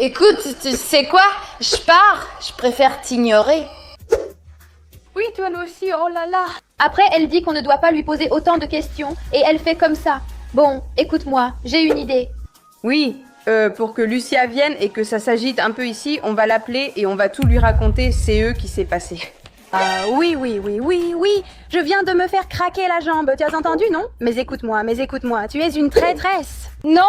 Écoute, tu sais quoi? Je pars. Je préfère t'ignorer. Oui, toi aussi, oh là là. Après, elle dit qu'on ne doit pas lui poser autant de questions, et elle fait comme ça. Bon, écoute-moi, j'ai une idée. Oui, pour que Lucia vienne et que ça s'agite un peu ici, on va l'appeler et on va tout lui raconter, c'est eux qui s'est passé. Oui, je viens de me faire craquer la jambe, tu as entendu, non? Mais écoute-moi, tu es une traîtresse. Non.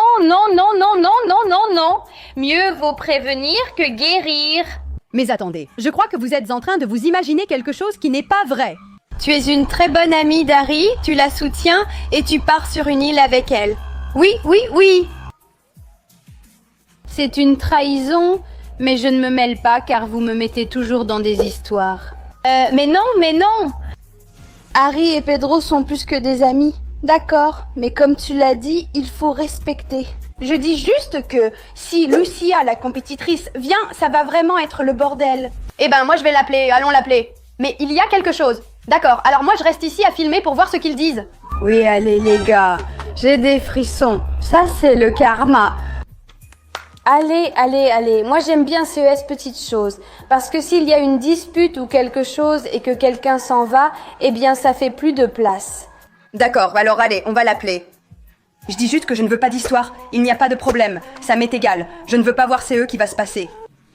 Mieux vaut prévenir que guérir. Mais attendez, je crois que vous êtes en train de vous imaginer quelque chose qui n'est pas vrai. Tu es une très bonne amie d'Harry, tu la soutiens et tu pars sur une île avec elle. Oui. C'est une trahison, mais je ne me mêle pas car vous me mettez toujours dans des histoires. Mais non. Harry et Pedro sont plus que des amis. D'accord, mais comme tu l'as dit, il faut respecter. Je dis juste que si Lucia, la compétitrice, vient, ça va vraiment être le bordel. Eh ben, moi je vais l'appeler, allons l'appeler. Mais il y a quelque chose. D'accord, alors moi je reste ici à filmer pour voir ce qu'ils disent. Oui, allez les gars, j'ai des frissons. Ça, c'est le karma. Allez. Moi, j'aime bien CES petites choses. Parce que s'il y a une dispute ou quelque chose et que quelqu'un s'en va, eh bien, ça fait plus de place. D'accord, alors allez, on va l'appeler. Je dis juste que je ne veux pas d'histoire, il n'y a pas de problème, ça m'est égal, je ne veux pas voir c'est eux qui va se passer.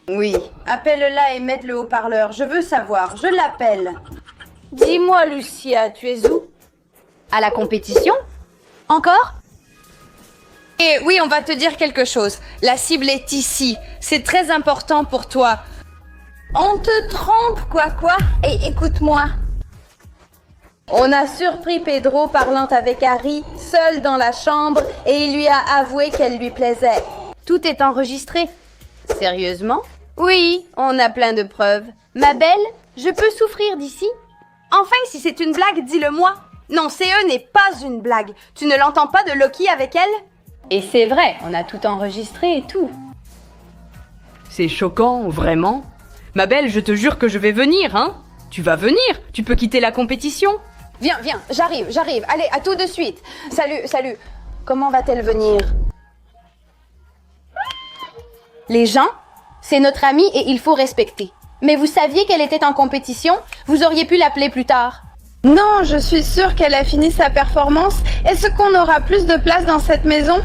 Oui, appelle-la et mets le haut-parleur, je veux savoir, je l'appelle. Dis-moi, Lucia, tu es où? À la compétition? Encore? Et oui, on va te dire quelque chose. La cible est ici. C'est très important pour toi. On te trompe, quoi? Et écoute-moi. On a surpris Pedro parlant avec Harry, seul dans la chambre, et il lui a avoué qu'elle lui plaisait. Tout est enregistré. Sérieusement? Oui, on a plein de preuves. Ma belle, je peux souffrir d'ici? Enfin, si c'est une blague, dis-le-moi. Non, CE n'est pas une blague. Tu ne l'entends pas de Loki avec elle? Et c'est vrai, on a tout enregistré et tout. C'est choquant, vraiment. Ma belle, je te jure que je vais venir, hein. Tu vas venir, tu peux quitter la compétition. Viens, j'arrive. Allez, à tout de suite. Salut. Comment va-t-elle venir? Les gens, c'est notre amie et il faut respecter. Mais vous saviez qu'elle était en compétition? Vous auriez pu l'appeler plus tard. Non, je suis sûre qu'elle a fini sa performance. Est-ce qu'on aura plus de place dans cette maison?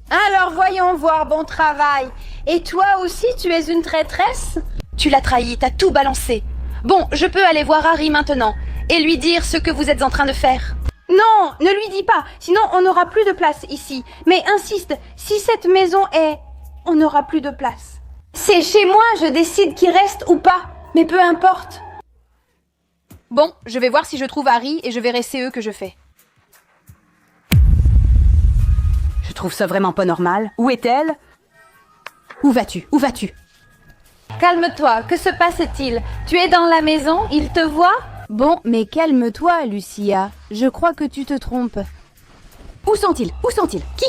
Alors voyons voir, bon travail. Et toi aussi, tu es une traîtresse? Tu l'as trahi, t'as tout balancé. Bon, je peux aller voir Harry maintenant et lui dire ce que vous êtes en train de faire. Non, ne lui dis pas, sinon on n'aura plus de place ici. Mais insiste, si cette maison est... on n'aura plus de place. C'est chez moi, je décide qui reste ou pas. Mais peu importe. Bon, je vais voir si je trouve Harry et je verrai c'est eux que je fais. Je trouve ça vraiment pas normal. Où est-elle? Où vas-tu? Calme-toi, que se passe-t-il? Tu es dans la maison, il te voit? Bon, mais calme-toi, Lucia. Je crois que tu te trompes. Où sont-ils? Qui?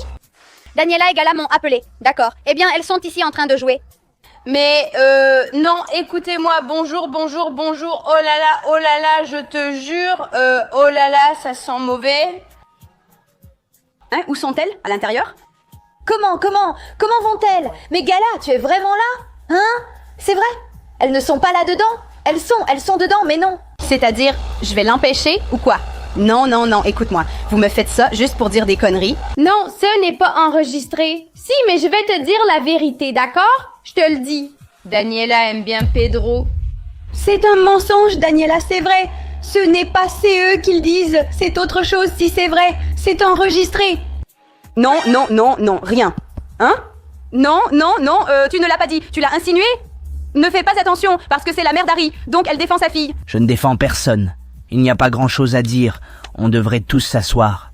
Daniela et Gala m'ont appelé. D'accord. Eh bien, elles sont ici en train de jouer. Mais non, écoutez-moi, bonjour. Oh là là, je te jure, oh là là, ça sent mauvais. Hein? Où sont-elles? À l'intérieur? Comment vont-elles? Mais Gala, tu es vraiment là? Hein? C'est vrai? Elles ne sont pas là-dedans? Elles sont dedans, mais non. C'est-à-dire, je vais l'empêcher ou quoi? Non, écoute-moi. Vous me faites ça juste pour dire des conneries? Non, ce n'est pas enregistré. Si, mais je vais te dire la vérité, d'accord? Je te le dis. Daniela aime bien Pedro. C'est un mensonge, Daniela, c'est vrai. Ce n'est pas CE qu'ils disent. C'est autre chose si c'est vrai. C'est enregistré. Non, rien. Hein? Non, tu ne l'as pas dit. Tu l'as insinué? Ne fais pas attention, parce que c'est la mère d'Harry, donc elle défend sa fille. Je ne défends personne. Il n'y a pas grand-chose à dire. On devrait tous s'asseoir.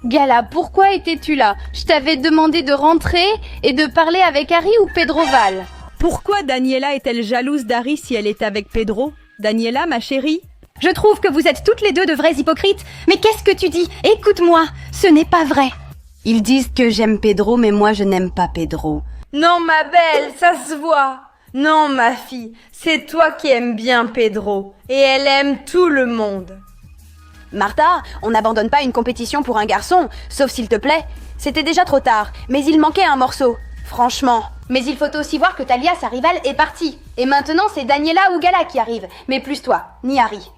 Gala, pourquoi étais-tu là? Je t'avais demandé de rentrer et de parler avec Harry ou Pedro Val. Pourquoi Daniela est-elle jalouse d'Harry si elle est avec Pedro? Daniela, ma chérie? Je trouve que vous êtes toutes les deux de vraies hypocrites. Mais qu'est-ce que tu dis? Écoute-moi, ce n'est pas vrai. Ils disent que j'aime Pedro, mais moi je n'aime pas Pedro. Non, ma belle, ça se voit. Non, ma fille, c'est toi qui aimes bien Pedro. Et elle aime tout le monde. Martha, on n'abandonne pas une compétition pour un garçon, sauf s'il te plaît. C'était déjà trop tard, mais il manquait un morceau. Franchement. Mais il faut aussi voir que Talia, sa rivale, est partie. Et maintenant, c'est Daniela ou Gala qui arrive. Mais plus toi, ni Harry.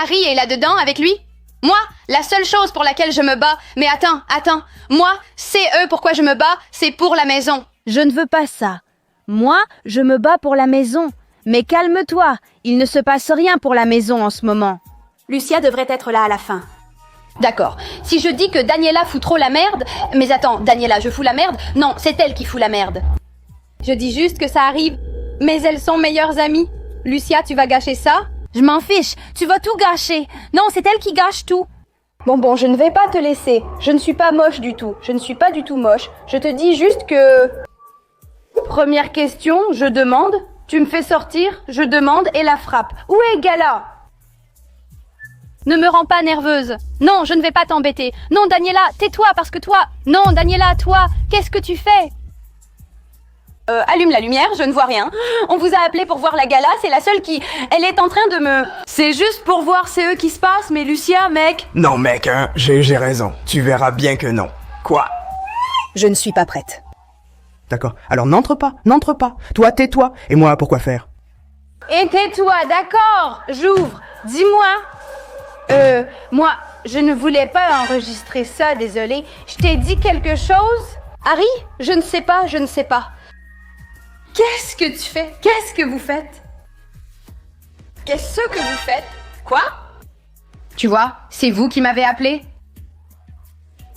Harry est là-dedans avec lui? Moi, la seule chose pour laquelle je me bats... Mais attends. Moi, c'est eux pourquoi je me bats, c'est pour la maison. Je ne veux pas ça. Moi, je me bats pour la maison. Mais calme-toi, il ne se passe rien pour la maison en ce moment. Lucia devrait être là à la fin. D'accord. Si je dis que Daniela fout trop la merde... Mais attends, Daniela, je fous la merde? Non, c'est elle qui fout la merde. Je dis juste que ça arrive. Mais elles sont meilleures amies. Lucia, tu vas gâcher ça? Je m'en fiche, tu vas tout gâcher. Non, c'est elle qui gâche tout. Bon, je ne vais pas te laisser. Je ne suis pas moche du tout. Je ne suis pas du tout moche. Je te dis juste que... Première question, je demande. Tu me fais sortir, je demande et la frappe. Où est Gala? Ne me rends pas nerveuse. Non, je ne vais pas t'embêter. Non, Daniela, tais-toi parce que toi... Non, Daniela, toi, qu'est-ce que tu fais? Allume la lumière, je ne vois rien. On vous a appelé pour voir la Gala, c'est la seule qui... Elle est en train de me... C'est juste pour voir c'est eux qui se passent, mais Lucia, mec... Non mec, hein, j'ai raison. Tu verras bien que non. Quoi? Je ne suis pas prête. D'accord. Alors n'entre pas. Toi, tais-toi. Et moi, pourquoi faire? Et tais-toi, d'accord? J'ouvre. Dis-moi. Moi, je ne voulais pas enregistrer ça, désolé. Je t'ai dit quelque chose? Harry? Je ne sais pas. Qu'est-ce que tu fais? Qu'est-ce que vous faites? Qu'est-ce que vous faites? Quoi? Tu vois, c'est vous qui m'avez appelé?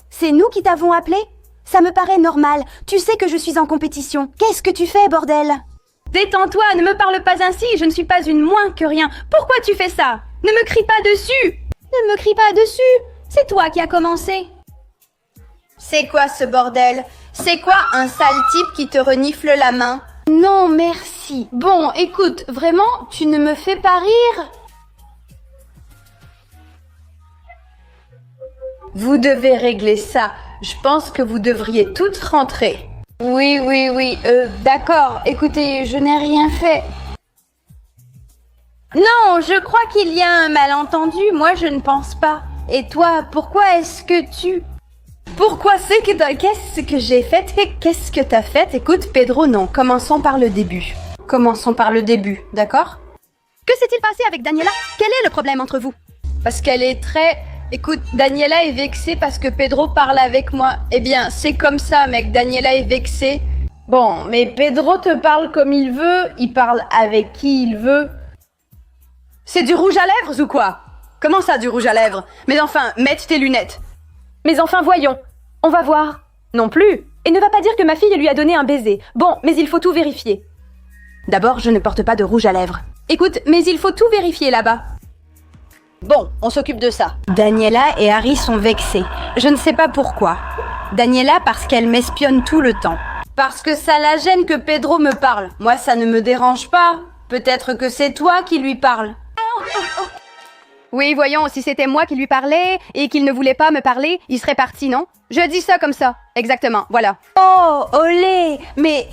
C'est nous qui t'avons appelé? Ça me paraît normal. Tu sais que je suis en compétition. Qu'est-ce que tu fais, bordel? Détends-toi, ne me parle pas ainsi, je ne suis pas une moins que rien. Pourquoi tu fais ça? Ne me crie pas dessus! Ne me crie pas dessus. C'est toi qui as commencé. C'est quoi ce bordel? C'est quoi un sale type qui te renifle la main? Non, merci. Bon, écoute, vraiment, tu ne me fais pas rire? Vous devez régler ça. Je pense que vous devriez toutes rentrer. Oui. D'accord. Écoutez, je n'ai rien fait. Non, je crois qu'il y a un malentendu. Moi, je ne pense pas. Et toi, pourquoi est-ce que tu... Pourquoi c'est que qu'est-ce que j'ai fait? Qu'est-ce que t'as fait? Écoute, Pedro, non. Commençons par le début, d'accord? Que s'est-il passé avec Daniela? Quel est le problème entre vous? Parce qu'elle est très... Écoute, Daniela est vexée parce que Pedro parle avec moi. Eh bien, c'est comme ça, mec. Daniela est vexée. Bon, mais Pedro te parle comme il veut. Il parle avec qui il veut. C'est du rouge à lèvres ou quoi? Comment ça, du rouge à lèvres? Mais enfin, mette tes lunettes. Mais enfin, voyons. On va voir. Non plus. Et ne va pas dire que ma fille lui a donné un baiser. Bon, mais il faut tout vérifier. D'abord, je ne porte pas de rouge à lèvres. Écoute, mais il faut tout vérifier là-bas. Bon, on s'occupe de ça. Daniela et Harry sont vexés. Je ne sais pas pourquoi. Daniela parce qu'elle m'espionne tout le temps. Parce que ça la gêne que Pedro me parle. Moi, ça ne me dérange pas. Peut-être que c'est toi qui lui parles. Oui, voyons, si c'était moi qui lui parlais et qu'il ne voulait pas me parler, il serait parti, non? Je dis ça comme ça. Exactement, voilà. Oh, olé! Mais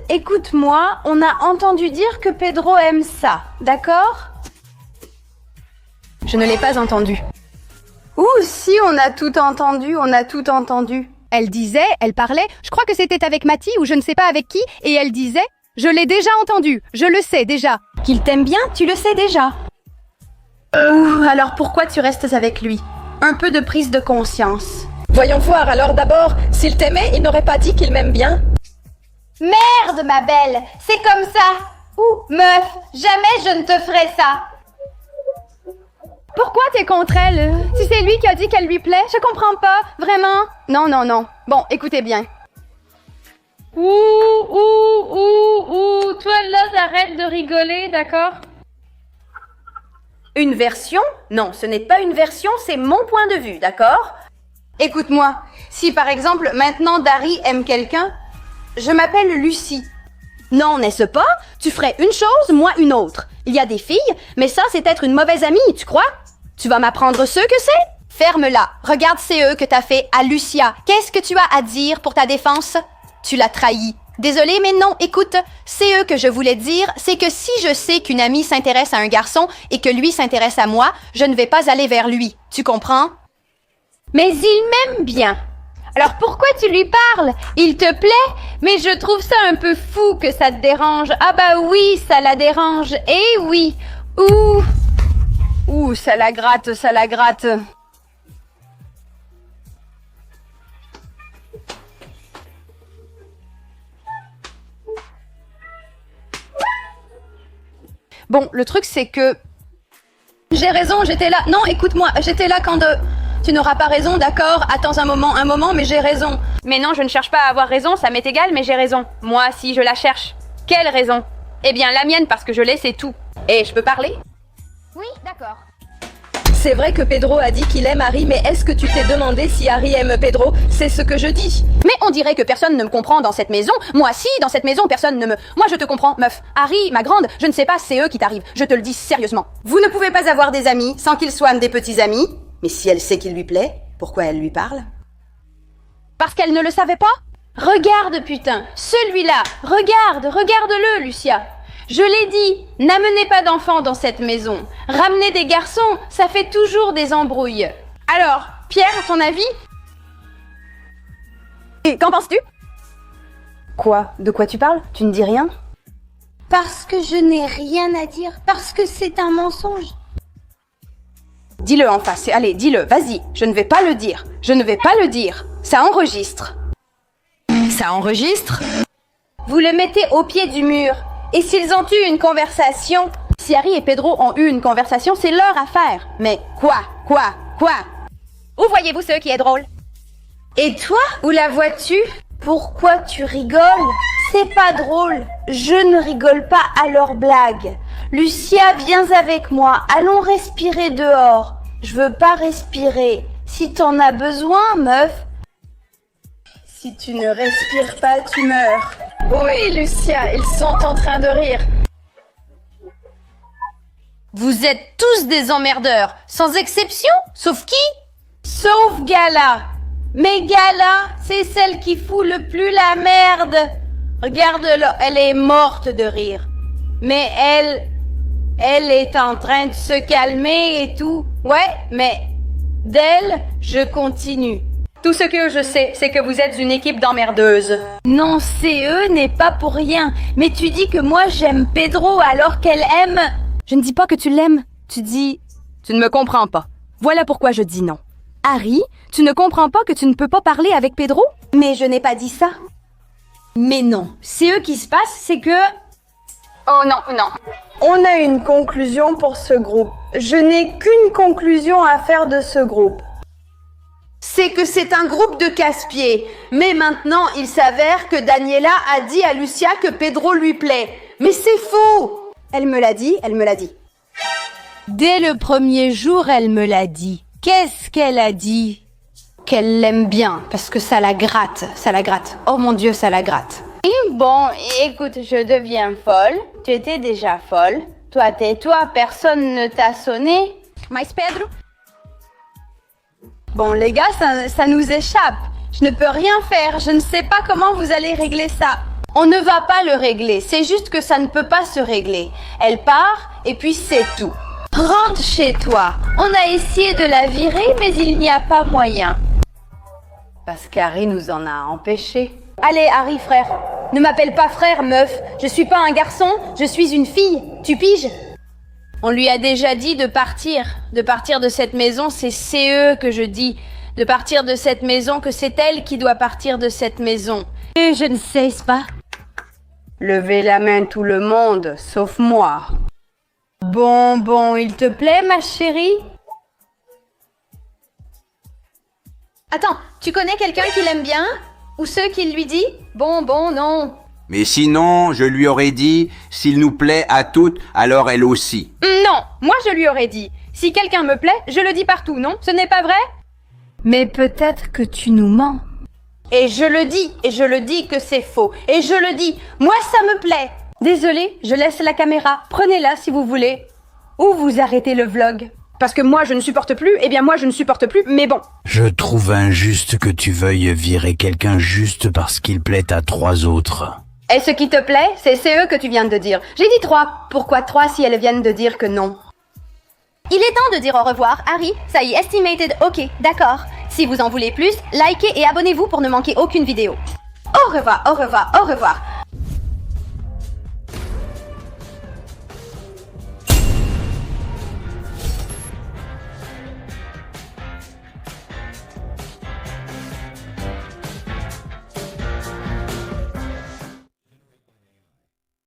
écoute-moi, on a entendu dire que Pedro aime ça, d'accord? Je ne l'ai pas entendu. Ouh, si, on a tout entendu. Elle parlait, je crois que c'était avec Mathie ou je ne sais pas avec qui, et elle disait, je l'ai déjà entendu, je le sais déjà. Qu'il t'aime bien, tu le sais déjà. Ouh, alors pourquoi tu restes avec lui? Un peu de prise de conscience. Voyons voir, alors d'abord, s'il t'aimait, il n'aurait pas dit qu'il m'aime bien. Merde, ma belle, c'est comme ça. Ouh, meuf, jamais je ne te ferai ça. Pourquoi t'es contre elle? Si c'est lui qui a dit qu'elle lui plaît, je comprends pas, vraiment. Non. Bon, écoutez bien. Ouh, toi là, arrête de rigoler, d'accord? Une version? Non, ce n'est pas une version, c'est mon point de vue, d'accord? Écoute-moi, si par exemple maintenant Dari aime quelqu'un, je m'appelle Lucie. Non, n'est-ce pas? Tu ferais une chose, moi une autre. Il y a des filles, mais ça c'est être une mauvaise amie, tu crois? Tu vas m'apprendre ce que c'est? Ferme-la, regarde c'est eux que t'as fait à Lucia. Qu'est-ce que tu as à dire pour ta défense? Tu l'as trahi. Désolée, mais non, écoute, c'est eux que je voulais dire, c'est que si je sais qu'une amie s'intéresse à un garçon et que lui s'intéresse à moi, je ne vais pas aller vers lui. Tu comprends? Mais il m'aime bien. Alors pourquoi tu lui parles? Il te plaît? Mais je trouve ça un peu fou que ça te dérange. Ah bah oui, ça la dérange. Eh oui. Ouh, ça la gratte, ça la gratte. Bon, le truc c'est que... J'ai raison, j'étais là. Non, écoute-moi, j'étais là quand... Tu n'auras pas raison, d'accord? Attends un moment, mais j'ai raison. Mais non, je ne cherche pas à avoir raison, ça m'est égal, mais j'ai raison. Moi, si je la cherche. Quelle raison? Eh bien, la mienne, parce que je l'ai, c'est tout. Et je peux parler? Oui, d'accord. C'est vrai que Pedro a dit qu'il aime Harry, mais est-ce que tu t'es demandé si Harry aime Pedro? C'est ce que je dis. Mais on dirait que personne ne me comprend dans cette maison. Moi, si, dans cette maison, personne ne me... Moi, je te comprends, meuf. Harry, ma grande, je ne sais pas, c'est eux qui t'arrivent. Je te le dis sérieusement. Vous ne pouvez pas avoir des amis sans qu'ils soient des petits amis. Mais si elle sait qu'il lui plaît, pourquoi elle lui parle? Parce qu'elle ne le savait pas? Regarde, putain. Celui-là. Regarde-le, Lucia. Je l'ai dit, n'amenez pas d'enfants dans cette maison. Ramenez des garçons, ça fait toujours des embrouilles. Alors, Pierre, ton avis? Et qu'en penses-tu? Quoi? De quoi tu parles? Tu ne dis rien? Parce que je n'ai rien à dire, parce que c'est un mensonge. Dis-le en face, allez, dis-le, vas-y. Je ne vais pas le dire. Ça enregistre. Ça enregistre? Vous le mettez au pied du mur. Et s'ils ont eu une conversation, Si Harry et Pedro ont eu une conversation, c'est leur affaire. Mais quoi? Où voyez-vous ce qui est drôle? et toi, où la vois-tu? Pourquoi tu rigoles? C'est pas drôle. Je ne rigole pas à leurs blagues. Lucia, viens avec moi. Allons respirer dehors. Je veux pas respirer. Si t'en as besoin, meuf. Si tu ne respires pas, tu meurs. Oui, Lucia, ils sont en train de rire. Vous êtes tous des emmerdeurs, sans exception, sauf qui? Sauf Gala. Mais Gala, c'est celle qui fout le plus la merde. Regarde-la, elle est morte de rire. Mais elle est en train de se calmer et tout. Ouais, mais d'elle, je continue. Tout ce que je sais, c'est que vous êtes une équipe d'emmerdeuses. Non, c'est eux n'est pas pour rien. Mais tu dis que moi j'aime Pedro alors qu'elle aime... Je ne dis pas que tu l'aimes, tu dis... Tu ne me comprends pas. Voilà pourquoi je dis non. Harry, tu ne comprends pas que tu ne peux pas parler avec Pedro? Mais je n'ai pas dit ça. Mais non, c'est eux qui se passent, c'est que... Oh non. On a une conclusion pour ce groupe. Je n'ai qu'une conclusion à faire de ce groupe. C'est que c'est un groupe de casse-pieds. Mais maintenant, il s'avère que Daniela a dit à Lucia que Pedro lui plaît. Mais c'est faux! Elle me l'a dit. Dès le premier jour, elle me l'a dit. Qu'est-ce qu'elle a dit? Qu'elle l'aime bien, parce que ça la gratte. Oh mon Dieu, ça la gratte. Bon, écoute, je deviens folle. Tu étais déjà folle. Toi, tais-toi, personne ne t'a sonné. Mais Pedro? Bon, les gars, ça nous échappe. Je ne peux rien faire. Je ne sais pas comment vous allez régler ça. On ne va pas le régler, c'est juste que ça ne peut pas se régler. Elle part, et puis c'est tout. Rentre chez toi. On a essayé de la virer, mais il n'y a pas moyen. Parce qu'Harry nous en a empêchés. Allez, Harry, frère. Ne m'appelle pas frère, meuf. Je suis pas un garçon, je suis une fille. Tu piges? On lui a déjà dit de partir. De partir de cette maison, c'est eux que je dis. De partir de cette maison, que c'est elle qui doit partir de cette maison. Et je ne sais pas. Levez la main tout le monde, sauf moi. Bon, il te plaît, ma chérie? Attends, tu connais quelqu'un qui l'aime bien? Ou ceux qui lui dit? Bon, non. Mais sinon, je lui aurais dit, s'il nous plaît à toutes, alors elle aussi. Non, moi je lui aurais dit. Si quelqu'un me plaît, je le dis partout, non? Ce n'est pas vrai? Mais peut-être que tu nous mens. Et je le dis que c'est faux. Et je le dis, moi ça me plaît. Désolée, je laisse la caméra. Prenez-la si vous voulez. Ou vous arrêtez le vlog. Parce que moi je ne supporte plus, mais bon. Je trouve injuste que tu veuilles virer quelqu'un juste parce qu'il plaît à 3 autres. Et ce qui te plaît, c'est eux que tu viens de dire. J'ai dit 3. Pourquoi 3 si elles viennent de dire que non? Il est temps de dire au revoir, Harry. Ça y est, estimated, ok, d'accord. Si vous en voulez plus, likez et abonnez-vous pour ne manquer aucune vidéo. Au revoir, au revoir, au revoir.